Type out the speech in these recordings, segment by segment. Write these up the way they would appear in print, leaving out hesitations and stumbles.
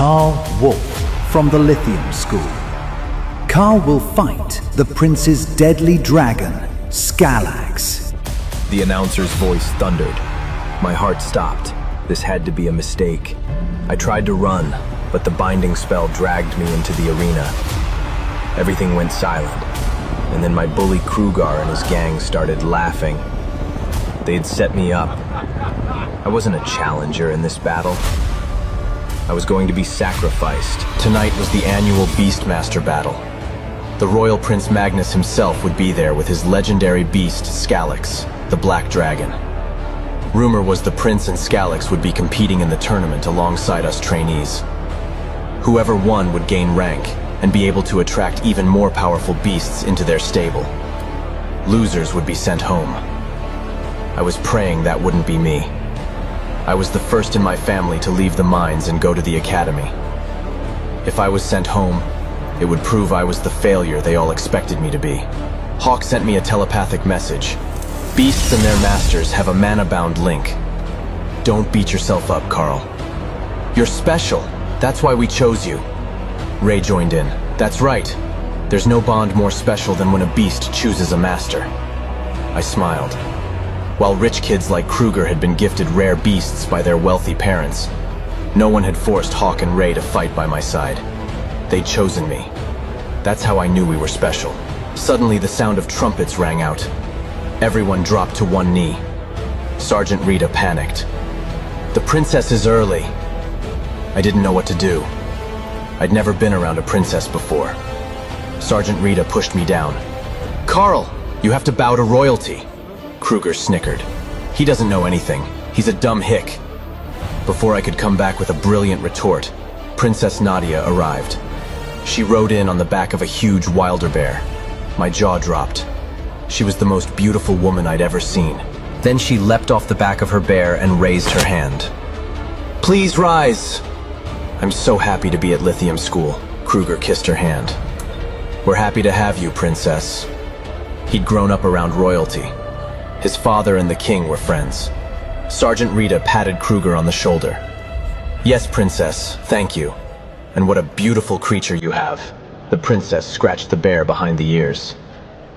Karl from the Lithium School. Karl will fight the prince's deadly dragon, Skalax. The announcer's voice thundered. My heart stopped. This had to be a mistake. I tried to run, but the binding spell dragged me into the arena. Everything went silent, and then my bully Kruger and his gang started laughing. They had set me up. I wasn't a challenger in this battle. I was going to be sacrificed. Tonight was the annual Beastmaster battle. The Royal Prince Magnus himself would be there with his legendary beast, Skalax, the Black Dragon. Rumor was the Prince and Skalax would be competing in the tournament alongside us trainees. Whoever won would gain rank and be able to attract even more powerful beasts into their stable. Losers would be sent home. I was praying that wouldn't be me. I was the first in my family to leave the mines and go to the academy. If I was sent home, it would prove I was the failure they all expected me to be. Hawk sent me a telepathic message. Beasts and their masters have a mana-bound link. Don't beat yourself up, Karl. You're special. That's why we chose you. Ray joined in. That's right. There's no bond more special than when a beast chooses a master. I smiled. While rich kids like Kruger had been gifted rare beasts by their wealthy parents, no one had forced Hawk and Ray to fight by my side. They'd chosen me. That's how I knew we were special. Suddenly the sound of trumpets rang out. Everyone dropped to one knee. Sergeant Rita panicked. The princess is early. I didn't know what to do. I'd never been around a princess before. Sergeant Rita pushed me down. Karl, you have to bow to royalty. Kruger snickered. He doesn't know anything. He's a dumb hick. Before I could come back with a brilliant retort, Princess Nadia arrived. She rode in on the back of a huge wilder bear. My jaw dropped. She was the most beautiful woman I'd ever seen. Then she leapt off the back of her bear and raised her hand. Please rise. I'm so happy to be at Lithium School. Kruger kissed her hand. We're happy to have you, Princess. He'd grown up around royalty. His father and the king were friends. Sergeant Rita patted Kruger on the shoulder. Yes, Princess, thank you. And what a beautiful creature you have. The princess scratched the bear behind the ears.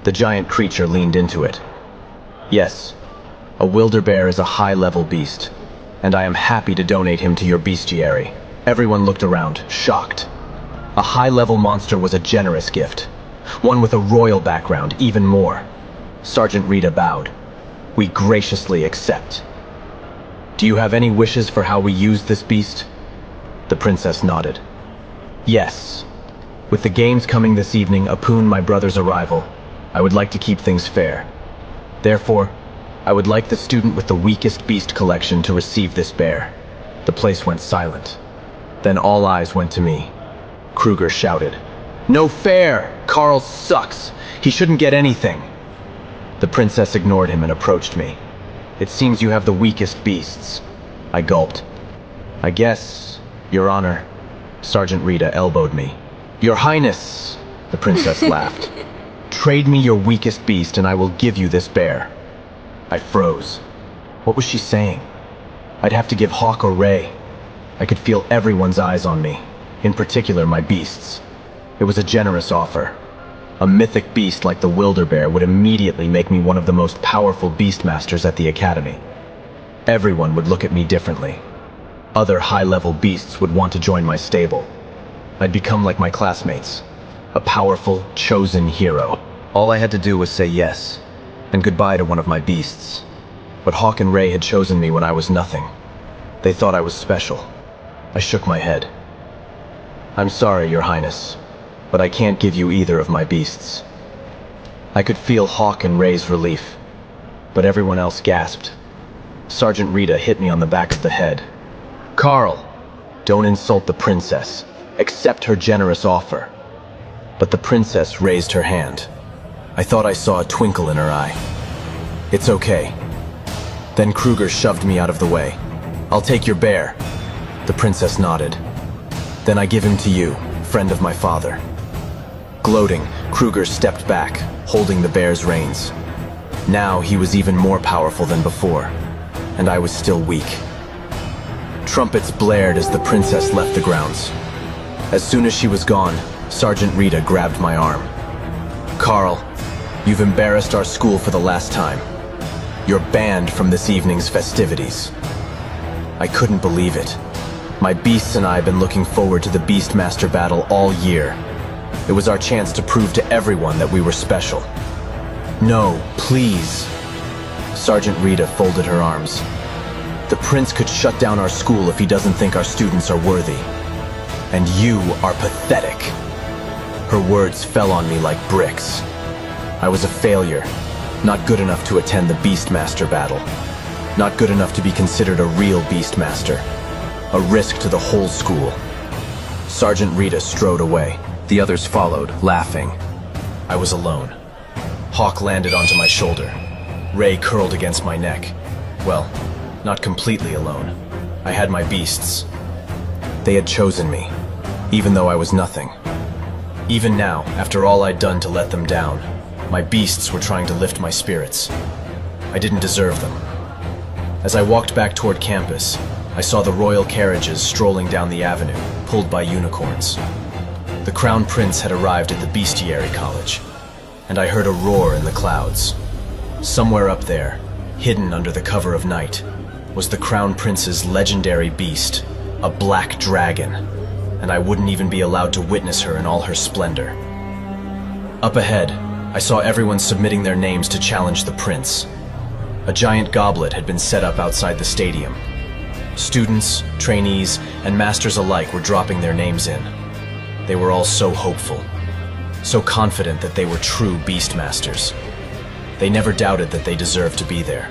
The giant creature leaned into it. Yes, a wilder bear is a high-level beast, and I am happy to donate him to your bestiary. Everyone looked around, shocked. A high-level monster was a generous gift. One with a royal background, even more. Sergeant Rita bowed. We graciously accept. Do you have any wishes for how we use this beast? The princess nodded. Yes. With the games coming this evening upon my brother's arrival, I would like to keep things fair. Therefore, I would like the student with the weakest beast collection to receive this bear. The place went silent. Then all eyes went to me. Kruger shouted, No fair! Karl sucks! He shouldn't get anything! The princess ignored him and approached me. It seems you have the weakest beasts. I gulped. I guess, Your Honor. Sergeant Rita elbowed me. Your Highness, the princess laughed. Trade me your weakest beast and I will give you this bear. I froze. What was she saying? I'd have to give Hawk or Ray. I could feel everyone's eyes on me, in particular my beasts. It was a generous offer. A mythic beast like the wilder bear would immediately make me one of the most powerful beastmasters at the academy. Everyone would look at me differently. Other high-level beasts would want to join my stable. I'd become like my classmates, a powerful, chosen hero. All I had to do was say yes, and goodbye to one of my beasts. But Hawk and Ray had chosen me when I was nothing. They thought I was special. I shook my head. I'm sorry, Your Highness, but I can't give you either of my beasts. I could feel Hawk and Ray's relief, but everyone else gasped. Sergeant Rita hit me on the back of the head. Karl, don't insult the princess. Accept her generous offer. But the princess raised her hand. I thought I saw a twinkle in her eye. It's okay. Then Kruger shoved me out of the way. I'll take your bear. The princess nodded. Then I give him to you, friend of my father. Gloating, Kruger stepped back, holding the bear's reins. Now he was even more powerful than before, and I was still weak. Trumpets blared as the princess left the grounds. As soon as she was gone, Sergeant Rita grabbed my arm. "Karl, you've embarrassed our school for the last time. You're banned from this evening's festivities." I couldn't believe it. My beasts and I have been looking forward to the Beastmaster battle all year. It was our chance to prove to everyone that we were special. "No, please." Sergeant Rita folded her arms. "The prince could shut down our school if he doesn't think our students are worthy. And you are pathetic." Her words fell on me like bricks. I was a failure, not good enough to attend the Beastmaster battle, not good enough to be considered a real Beastmaster, a risk to the whole school. Sergeant Rita strode away. The others followed, laughing. I was alone. Hawk landed onto my shoulder. Ray curled against my neck. Well, not completely alone. I had my beasts. They had chosen me, even though I was nothing. Even now, after all I'd done to let them down, my beasts were trying to lift my spirits. I didn't deserve them. As I walked back toward campus, I saw the royal carriages strolling down the avenue, pulled by unicorns. The Crown Prince had arrived at the Bestiary College, and I heard a roar in the clouds. Somewhere up there, hidden under the cover of night, was the Crown Prince's legendary beast, a black dragon, and I wouldn't even be allowed to witness her in all her splendor. Up ahead, I saw everyone submitting their names to challenge the prince. A giant goblet had been set up outside the stadium. Students, trainees, and masters alike were dropping their names in. They were all so hopeful, so confident that they were true Beastmasters. They never doubted that they deserved to be there.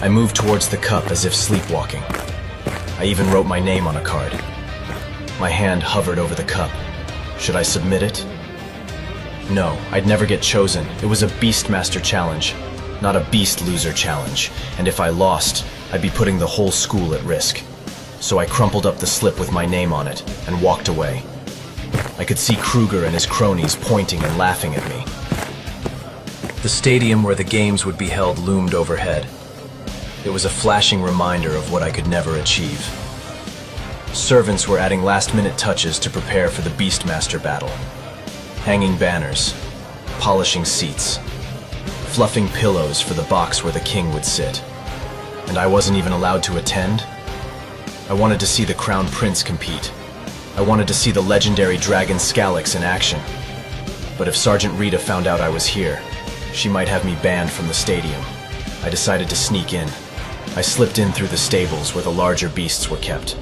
I moved towards the cup as if sleepwalking. I even wrote my name on a card. My hand hovered over the cup. Should I submit it? No, I'd never get chosen. It was a Beastmaster challenge, not a Beast Loser challenge, and if I lost, I'd be putting the whole school at risk. So I crumpled up the slip with my name on it and walked away. I could see Kruger and his cronies pointing and laughing at me. The stadium where the games would be held loomed overhead. It was a flashing reminder of what I could never achieve. Servants were adding last-minute touches to prepare for the Beastmaster battle. Hanging banners, polishing seats, fluffing pillows for the box where the king would sit. And I wasn't even allowed to attend? I wanted to see the Crown Prince compete. I wanted to see the legendary dragon Scalix in action. But if Sergeant Rita found out I was here, she might have me banned from the stadium. I decided to sneak in. I slipped in through the stables where the larger beasts were kept.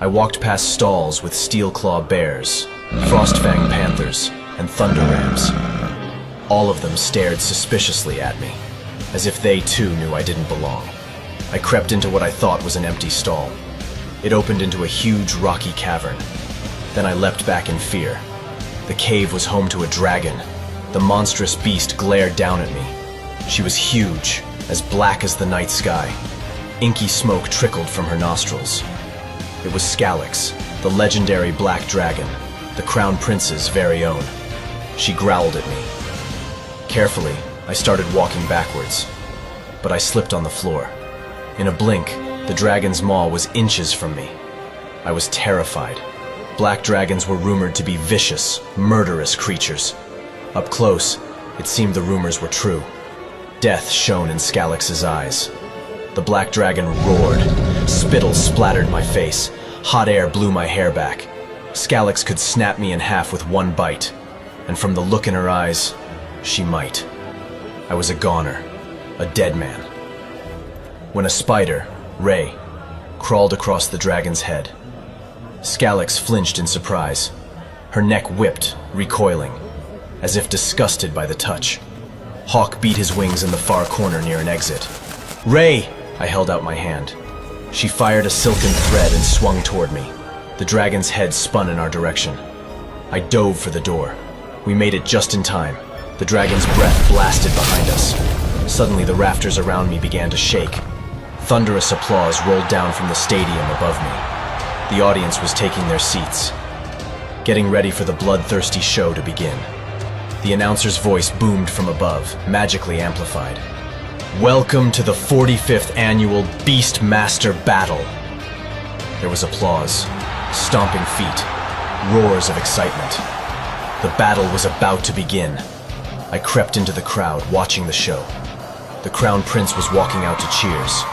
I walked past stalls with steel-claw bears, frostfang panthers, and thunder rams. All of them stared suspiciously at me, as if they too knew I didn't belong. I crept into what I thought was an empty stall. It opened into a huge rocky cavern. Then I leapt back in fear. The cave was home to a dragon. The monstrous beast glared down at me. She was huge, as black as the night sky. Inky smoke trickled from her nostrils. It was Scalix, the legendary black dragon, the Crown Prince's very own. She growled at me. Carefully, I started walking backwards, but I slipped on the floor. In a blink, the dragon's maw was inches from me. I was terrified. Black dragons were rumored to be vicious, murderous creatures. Up close, it seemed the rumors were true. Death shone in Scalix's eyes. The black dragon roared. Spittle splattered my face. Hot air blew my hair back. Scalix could snap me in half with one bite, and from the look in her eyes, she might. I was a goner, a dead man. When a spider, Ray, crawled across the dragon's head. Scalix flinched in surprise. Her neck whipped, recoiling, as if disgusted by the touch. Hawk beat his wings in the far corner near an exit. "Ray!" I held out my hand. She fired a silken thread and swung toward me. The dragon's head spun in our direction. I dove for the door. We made it just in time. The dragon's breath blasted behind us. Suddenly, the rafters around me began to shake. Thunderous applause rolled down from the stadium above me. The audience was taking their seats, getting ready for the bloodthirsty show to begin. The announcer's voice boomed from above, magically amplified. "Welcome to the 45th annual Beastmaster Battle. There was applause, stomping feet, roars of excitement. The battle was about to begin. I crept into the crowd, watching the show. The Crown Prince was walking out to cheers.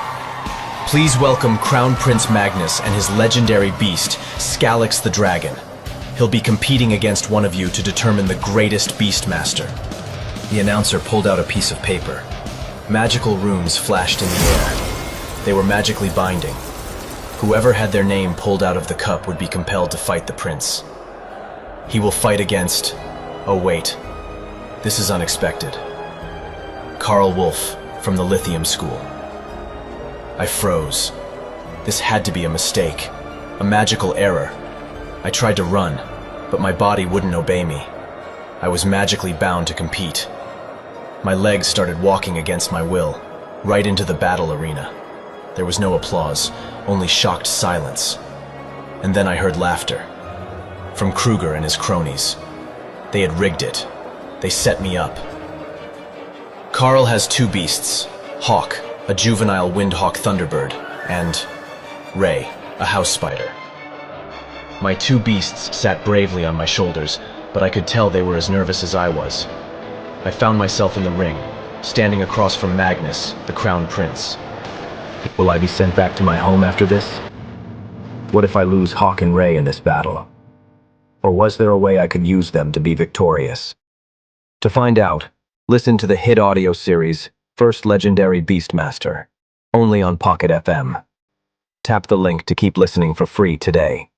Please welcome Crown Prince Magnus and his legendary beast, Scalyx the Dragon. He'll be competing against one of you to determine the greatest Beastmaster. The announcer pulled out a piece of paper. Magical runes flashed in the air. They were magically binding. Whoever had their name pulled out of the cup would be compelled to fight the prince. He will fight against... Oh wait, this is unexpected. Karl from the Lithium School. I froze. This had to be a mistake, a magical error. I tried to run, but my body wouldn't obey me. I was magically bound to compete. My legs started walking against my will, right into the battle arena. There was no applause, only shocked silence. And then I heard laughter. From Kruger and his cronies. They had rigged it. They set me up. Karl has two beasts, Hawk, a juvenile windhawk thunderbird, and Ray, a house spider. My two beasts sat bravely on my shoulders, but I could tell they were as nervous as I was. I found myself in the ring, standing across from Magnus, the Crown Prince. Will I be sent back to my home after this? What if I lose Hawk and Ray in this battle? Or was there a way I could use them to be victorious? To find out, listen to the hit audio series, First Legendary Beastmaster, only on Pocket FM. Tap the link to keep listening for free today.